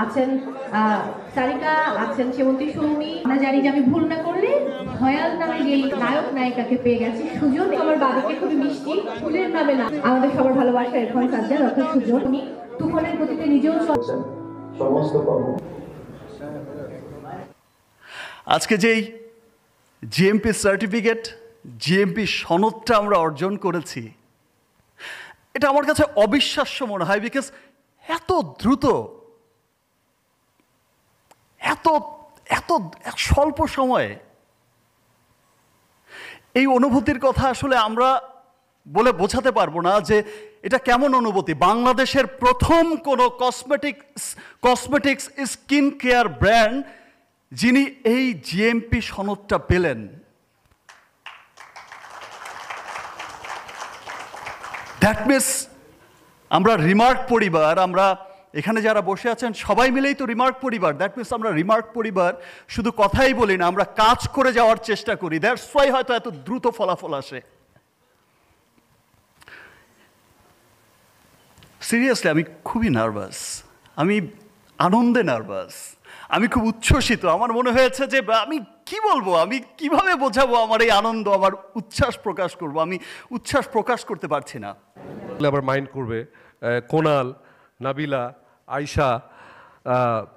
আছেন সারিকা, আছেন সেবন্তী সৌমি। আমরা জানি যে আমি ভুল না করলে ভয়াল নামে যেই নায়ক নায়িকাকে পেয়ে গেছি। সুজন আমার বাদিকে খুবই মিষ্টি, ফুলের নামে না, আমাদের সবার ভালোবাসা ইরফান সাজ্জাদ অর্থাৎ সুজন। উনি তুফানের গতিতে নিজেও চলছেন সমস্ত কর্ম। আজকে যেই জিএমপি সার্টিফিকেট, জিএমপি সনদটা আমরা অর্জন করেছি, এটা আমার কাছে অবিশ্বাস্য মনে হয়। বিকজ এত দ্রুত, এত এত স্বল্প সময়ে এই অনুভূতির কথা আসলে আমরা বলে বোঝাতে পারবো না যে এটা কেমন অনুভূতি। বাংলাদেশের প্রথম কোনো কসমেটিক্স স্কিন কেয়ার ব্র্যান্ড যিনি এই জিএমপি সনদটা পেলেন, দ্যাট মিনস আমরা রিমার্ক পরিবার, আমরা এখানে যারা বসে আছেন সবাই মিলেই তো রিমার্ক পরিবার। দ্যাট মিনস আমরা রিমার্ক পরিবার শুধু কথাই বলি না, আমরা কাজ করে যাওয়ার চেষ্টা করি। দ্যাটস ওয়াই হয়তো এত দ্রুত ফলাফল আসে। সিরিয়াসলি আমি খুবই নার্ভাস, আমি আনন্দে নার্ভাস, আমি খুব উচ্ছ্বসিত। আমার মনে হয়েছে যে আমি কি বলবো, আমি কিভাবে বোঝাবো আমার এই আনন্দ, আমার উচ্ছ্বাস প্রকাশ করব, আমি উচ্ছ্বাস প্রকাশ করতে পারছি না। আবার মাইন্ড করবে কোনাল, নাবিলা, আয়শা,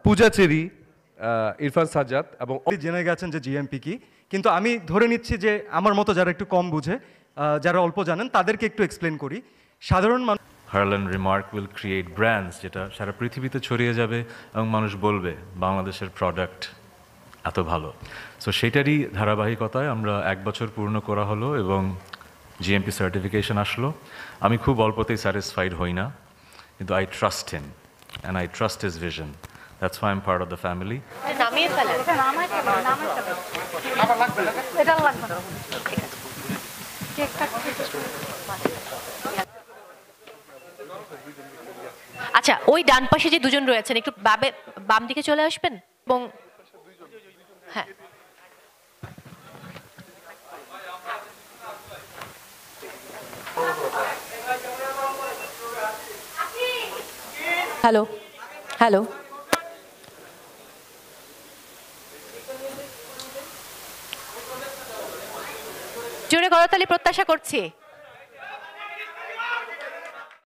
পূজা চেরি, ইরফান সাজ্জাদ এবং জেনে গেছেন যে জিএমপি কি, কিন্তু আমি ধরে নিচ্ছি যে আমার মতো যারা একটু কম বুঝে, যারা অল্প জানেন তাদেরকে একটু এক্সপ্লেন করি। সাধারণ মানুষ Herlan remark will create brands, যেটা সারা পৃথিবীতে ছড়িয়ে যাবে এবং মানুষ বলবে বাংলাদেশের প্রোডাক্ট এত ভালো। সো সেটারই ধারাবাহিকতায় আমরা 1 বছর পূর্ণ করা হলো এবং জিএমপি সার্টিফিকেশন আসলো। আমি খুব অল্পতেই স্যাটিসফাইড হই না, কিন্তু I trust him and I trust his vision. That's why I am part of the family. আচ্ছা, ওই ডান পাশে যে দুজন রয়েছেন একটু বাম দিকে চলে আসবেন এবং হ্যাঁ, হ্যালো হ্যালো, জোরে করতালি প্রত্যাশা করছি।